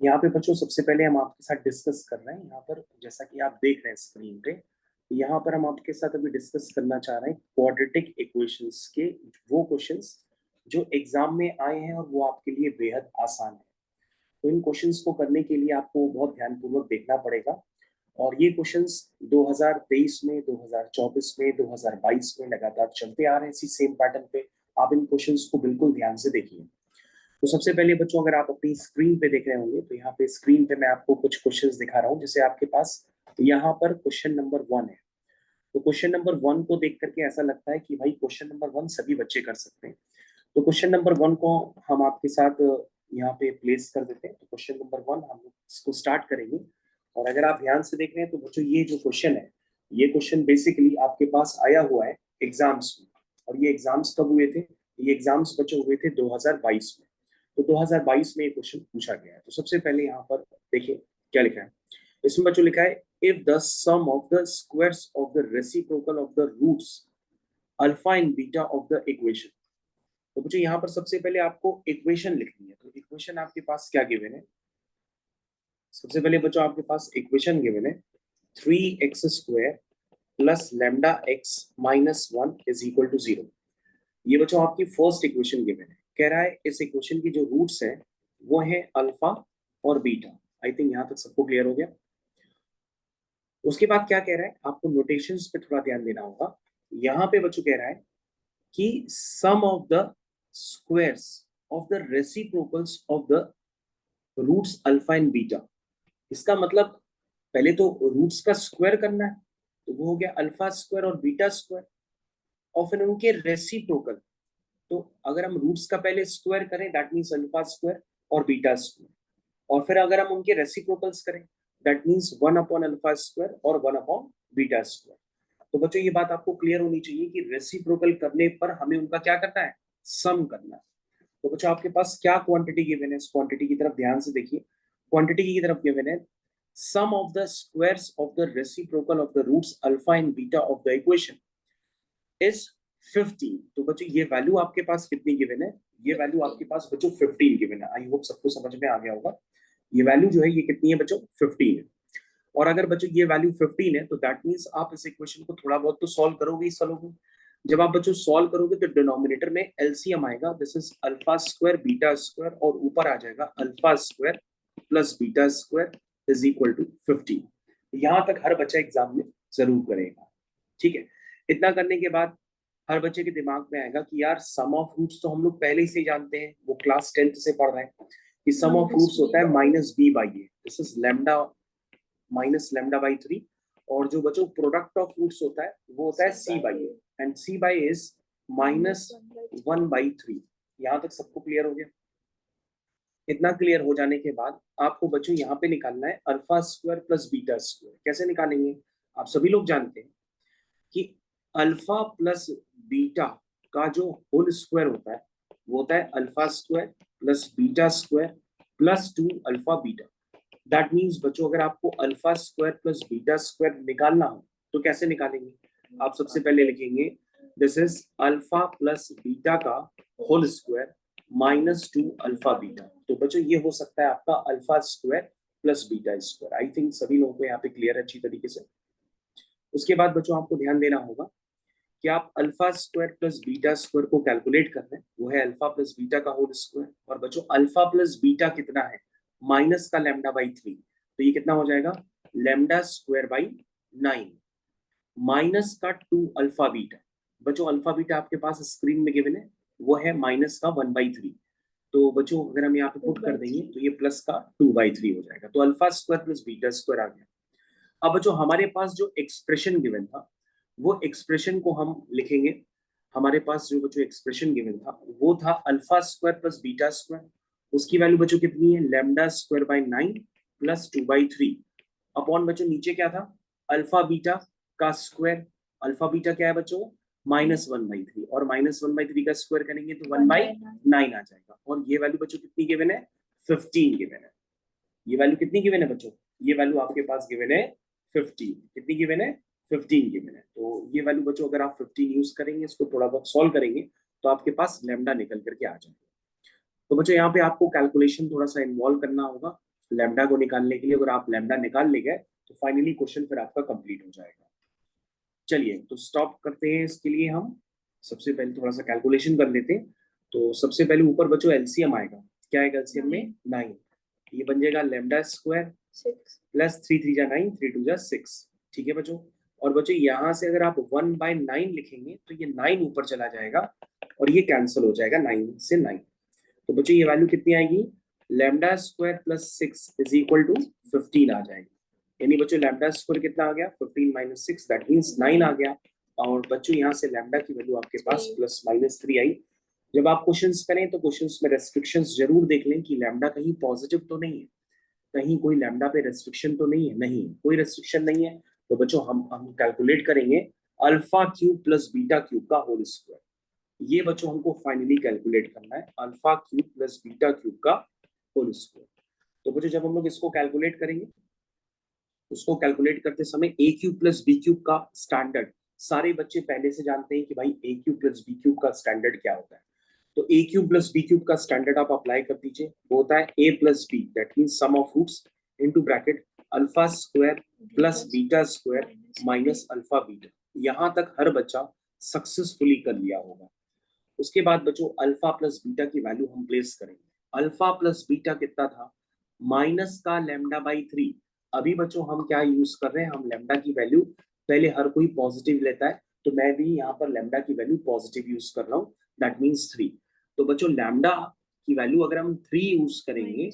यहाँ पे बच्चों सबसे पहले हम आपके साथ डिस्कस कर रहे हैं, यहाँ पर जैसा कि आप देख रहे हैं स्क्रीन पे, यहाँ पर हम आपके साथ अभी डिस्कस करना चाह रहे हैं क्वाड्रेटिक इक्वेशंस के वो क्वेश्चंस जो एग्जाम में आए हैं और वो आपके लिए बेहद आसान है। तो इन क्वेश्चंस को करने के लिए आपको बहुत ध्यानपूर्वक देखना पड़ेगा और ये क्वेश्चंस 2023 में, 2024 में, 2022 में लगातार चलते आ रहे हैं इसी सेम पैटर्न पे। आप इन क्वेश्चंस को बिल्कुल ध्यान से देखिए। तो सबसे पहले बच्चों, अगर आप अपनी स्क्रीन पे देख रहे होंगे तो यहाँ पे स्क्रीन पे मैं आपको कुछ क्वेश्चंस दिखा रहा हूँ। जैसे आपके पास यहाँ पर क्वेश्चन नंबर 1 है, तो क्वेश्चन नंबर 1 को देख करके ऐसा लगता है कि भाई क्वेश्चन नंबर 1 सभी बच्चे कर सकते हैं। तो क्वेश्चन नंबर 1 को हम आपके साथ यहाँ पे प्लेस कर देते हैं। तो क्वेश्चन नंबर 1 हम इसको स्टार्ट करेंगे। और अगर आप ध्यान से देख रहे हैं तो बच्चों ये जो क्वेश्चन है, ये क्वेश्चन बेसिकली आपके पास आया हुआ है एग्जाम्स में। और ये एग्जाम्स कब हुए थे? ये एग्जाम्स बच्चों हुए थे 2022 में। तो 2022 में ये क्वेश्चन पूछा गया है। तो सबसे पहले यहाँ पर देखिए क्या लिखा है। इसमें बच्चों लिखा है, if the sum of the squares of the reciprocal of the roots alpha and beta of the equation. तो बच्चों यहाँ पर सबसे पहले आपको इक्वेशन लिखनी है। तो इक्वेशन आपके पास क्या गिवन है? सबसे पहले बच्चों आपके पास इक्वेशन गिवन है 3x² plus lambda x minus 1 is equal to 0। ये बच्चों आपकी फर्स्ट इक्वेशन गिवन है। कह रहा है इस इक्वेशन की जो रूट्स है वो है अल्फा और बीटा। आई थिंक यहाँ तक सबको क्लियर हो गया। उसके बाद क्या कह रहा है, आपको नोटेशंस पे थोड़ा ध्यान देना होगा। यहाँ पे बच्चों कह रहा है कि sum of the squares of the reciprocals of the roots alpha and beta. इसका मतलब पहले तो रूट्स का स्क्वायर करना है, तो वो हो गया अल्फा स्क्वायर और बीटा स्क्वायर, और फिर उनके रेसिप्रोकल। तो अगर हम रूट्स का पहले स्क्वायर करें दैट मीन्स अल्फा स्क्वायर और बीटा स्क्वायर, और फिर अगर हम उनके रेसिप्रोकल्स करें that means 1 upon alpha square और 1 अपॉन बीटा स्क्वायर। तो बच्चों ये बात आपको क्लियर होनी चाहिए कि रेसिप्रोकल करने पर हमें उनका क्या करना है, सम करना है। तो बच्चों आपके पास क्या क्वांटिटी गिवन है, इस क्वांटिटी की तरफ ध्यान से देखिए। क्वांटिटी की तरफ गिवन है sum of the squares of the reciprocal of the roots alpha and beta of the equation is 15। तो बच्चों ये वैल्यू आपके पास कितनी गिवन है? ये वैल्यू आपके पास बच्चों 15 गिवन है। आई होप सबको समझ में आ गया होगा। ये वैल्यू जो है ये कितनी है बच्चों? 15 है। और अगर बच्चों ये वैल्यू 15 है तो दैट मीन्स आप इस इक्वेशन को थोड़ा बहुत तो सॉल्व करोगे ही सॉल्व। जब आप बच्चों सॉल्व करोगे तो डिनोमिनेटर में एलसीएम आएगा, this is alpha square beta square, और ऊपर आ जाएगा alpha square plus beta square is equal to 15। यहां तक हर बच्चा एग्जाम में जरूर करेगा। ठीक है, इतना करने के बाद हर बच्चे के दिमाग में आएगा कि यार सम ऑफ रूट्स तो हम लोग पहले ही से जानते हैं, वो क्लास 10th से पढ़ रहे हैं कि सम ऑफ रूट्स होता है minus b by a, this is lambda minus lambda by 3। और जो बच्चों प्रोडक्ट ऑफ रूट्स होता है वो होता है C by A, and C by is minus 1/3। यहाँ तक सबको क्लियर हो गया? इतना क्लियर हो जाने के बाद आपको बच्चों यहाँ पे निकालना है alpha square plus beta square. कैसे निकालेंगे? आप सभी लोग जानते हैं कि अल्फा प्लस बीटा का जो होल स्क्वायर होता है वो होता है alpha square plus beta square plus 2 alpha beta. That means बच्चों अगर आपको alpha square plus beta square निकालना हो तो कैसे निकालेंगे? आप सबसे पहले लिखेंगे this is alpha plus beta का whole square minus 2 alpha beta. तो बच्चों ये हो सकता है आपका alpha square plus beta square. I think सभी लोगों को यहाँ पे क्लियर है अच्छी तरीके से। उसके बाद बच्चों आपको ध्यान देना होगा कि आप alpha square plus beta square को कैलकुलेट कर रहे हैं, वो है अल्फा प्लस बीटा का होल स्क्वायर। और बच्चों अल्फा प्लस बीटा कितना है? माइनस का लैम्डा बाई 3, तो ये कितना हो जाएगा? लैम्डा स्क्वायर बाई 9 माइनस का 2 अल्फा बीटा। बच्चों अल्फा बीटा आपके पास स्क्रीन में गिवन है, वो है माइनस का 1/3। तो बच्चों अगर हम यहाँ पे पुट कर देंगे तो ये प्लस का 2/3 हो जाएगा। तो alpha square plus beta square आ गया। अब बच्चों हमारे पास जो एक्सप्रेशन गिवन था वो एक्सप्रेशन को हम लिखेंगे। हमारे पास जो बच्चों एक्सप्रेशन गिवन था वो था alpha square plus beta square. उसकी वैल्यू बच्चों कितनी है? Lambda square by 9 plus 2/3 upon बच्चों नीचे क्या था? अल्फा बीटा का स्क्वायर। अल्फा बीटा क्या है बच्चों? माइनस 1/3, और माइनस 1/3 का स्क्वायर करेंगे तो 1/9 आ जाएगा। और ये वैल्यू बच्चों कितनी गिवन है? 15 गिवन है। ये वैल्यू कितनी गिवन है बच्चों? ये वैल्यू आपके पास गिवन है 15। कितनी गिवन है? 15 गिवन है। तो ये वैल्यू बच्चों अगर आप 15 यूज करेंगे, इसको थोड़ा बहुत सॉल्व करेंगे तो आपके पास लैम्डा निकल करके आ जाएगा। तो बच्चों यहाँ पे आपको कैलकुलेशन थोड़ा सा इन्वॉल्व करना होगा। लैम्डा को निकालने के लिए अगर आप लैम्डा निकाल ले गए तो फाइनली क्वेश्चन फिर आपका कंप्लीट हो जाएगा। चलिए तो स्टॉप करते हैं इसके लिए, हम सबसे पहले थोड़ा सा कैलकुलेशन कर लेते हैं। तो सबसे पहले ऊपर बच्चों एलसीएम आएगा, क्या आएगा एलसीएम में 9, ये बन जाएगा लैम्डा स्क्वायर प्लस 3 3 जा 9 3 2 जा 6, ठीक है बच्चों। और बच्चों यहाँ से अगर आप 1/9 लिखेंगे तो ये 9 ऊपर चला जाएगा और ये कैंसिल हो जाएगा 9 से 9। तो बच्चों ये वैल्यू कितनी आएगी, lambda square plus 6 is equal to 15 आ जाएगी। यानी बच्चों लैम्डा स्क्वायर कितना आ गया 15 माइनस 6 दैट मींस 9 आ गया। और बच्चों यहाँ से लैम्डा की वैल्यू आपके पास प्लस माइनस 3 आई। जब आप क्वेश्चंस करें तो क्वेश्चंस में रेस्ट्रिक्शंस जरूर देख लें कि लैम्डा कहीं पॉजिटिव तो नहीं है, कहीं कोई लैम्डा पे रेस्ट्रिक्शन तो नहीं है, नहीं कोई रेस्ट्रिक्शन नहीं है। तो बच्चों हम कैलकुलेट करेंगे alpha cube plus beta cube का होल स्क्वायर। ये बच्चों हमको फाइनली कैलकुलेट करना है alpha cube plus beta cube का होल स्क्वायर। तो बच्चों जब हम लोग इसको कैलकुलेट करेंगे, उसको कैलकुलेट करते समय A cube plus B cube का स्टैंडर्ड सारे बच्चे पहले से जानते हैं कि भाई A cube plus B cube का स्टैंडर्ड क्या होता है। तो A cube plus B cube का स्टैंडर्ड आप अप्लाई कर दीजिए, वो होता है A plus B that means sum of roots into bracket alpha square plus beta square minus alpha beta. यहां तक हर बच्चा सक्सेसफुली कर लिया होगा। उसके बाद बच्चों अल्फा प्लस बीटा की वैल्यू हम प्लेस करेंगे। अल्फा प्लस बीटा कितना था, माइनस का लैम्डा बाई 3। अभी बच्चों हम क्या यूज कर रहे हैं, हम लैम्डा की वैल्यू पहले हर कोई पॉजिटिव लेता है, तो मैं भी यहाँ पर लैम्डा की वैल्यू पॉजिटिव यूज कर रहा हूँ दैट मीन्स 3। तो बच्चों लैम्डा की वैल्यू अगर हम 3 यूज करेंगे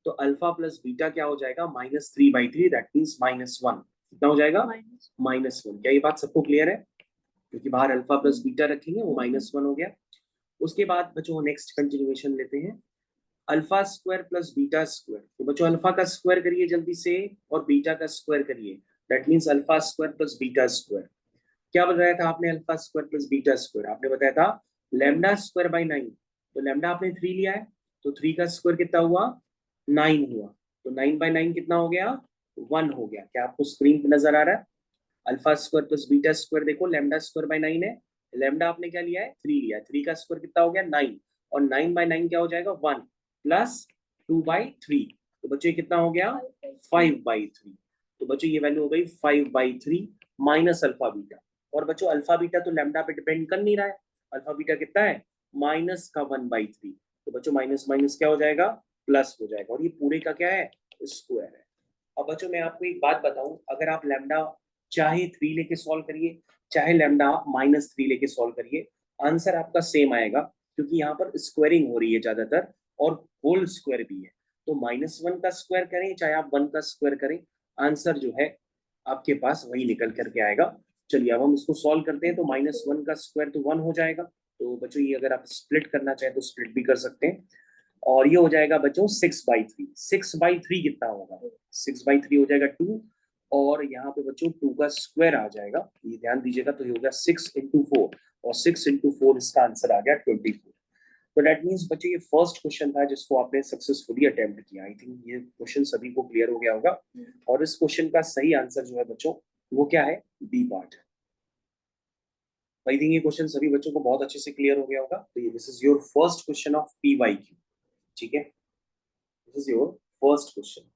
तो अल्फा प्लस बीटा क्या हो जाएगा माइनस 3/3 दैट मीन्स -1। कितना हो जाएगा -1। क्या ये बात सबको क्लियर है, क्योंकि बाहर अल्फा प्लस बीटा रखेंगे वो -1 हो गया। उसके बाद बच्चों नेक्स्ट कंटिन्यूएशन लेते हैं alpha square plus beta square. तो बच्चों अल्फा का स्क्वायर करिए जल्दी से और बीटा का स्क्वायर करिए that means alpha square plus beta square. क्या बताया था आपने alpha square plus beta square, आपने बताया था लैम्डा स्क्वायर बाई 9। तो लैम्डा आपने 3 लिया है तो 3 का स्क्वायर कितना हुआ 9 हुआ, तो 9/9 कितना हो गया 1 हो गया। क्या आपको स्क्रीन पे नजर आ रहा है, alpha square plus beta square देखो लैम्डा स्क्वायर बाई 9 है, लैम्डा आपने क्या लिया है 3 लिया है, 3 का स्क्वायर कितना हो गया 9 और 9/9 क्या हो जाएगा 1 प्लस 2/3। तो बच्चों कितना हो गया 5/3। तो बच्चों ये वैल्यू हो गई 5/3 माइनस अल्फा बीटा। और बच्चों अल्फा बीटा तो लैम्डा पे डिपेंड कर नहीं रहा है, अल्फा बीटा कितना है माइनस का 1/3। तो बच्चों माइनस माइनस क्या हो जाएगा प्लस हो जाएगा और ये पूरे का क्या है स्क्वायर है। अब बच्चों मैं आपको एक बात बताऊं, अगर आप लैम्डा चाहे 3 लेके सॉल्व करिए चाहे लैम्डा आप -3 लेके सॉल्व करिए, आंसर आपका सेम आएगा, क्योंकि यहाँ पर स्क्वायरिंग हो रही है ज्यादातर और होल स्क्वायर भी है। तो -1 का स्क्वायर करें चाहे आप 1 का स्क्वायर करें, आंसर जो है आपके पास वही निकल करके आएगा। चलिए अब हम इसको सॉल्व करते हैं। तो -1 का स्क्वायर तो 1 हो जाएगा, तो बच्चों ये अगर आप स्प्लिट करना चाहें तो स्प्लिट भी कर सकते हैं और ये हो जाएगा बच्चों 6/3। 6/3 कितना होगा 6/3 हो जाएगा 2 और यहाँ पे बच्चों 2 का स्क्वायर आ जाएगा, ये ध्यान दीजिएगा। तो ये हो गया 6 × 4 और 6 × 4 इसका आंसर आ गया 24। तो दैट मींस बच्चों ये फर्स्ट क्वेश्चन था जिसको आपने सक्सेसफुली अटेम्प्ट किया। आई थिंक ये क्वेश्चन सभी को क्लियर हो गया होगा और इस क्वेश्चन का सही आंसर जो है बच्चों वो क्या है बी पार्ट है। आई थिंक ये क्वेश्चन सभी बच्चों को बहुत अच्छे से क्लियर हो गया होगा। तो ये this is your first question of PYQ, ठीक है, this is your first question.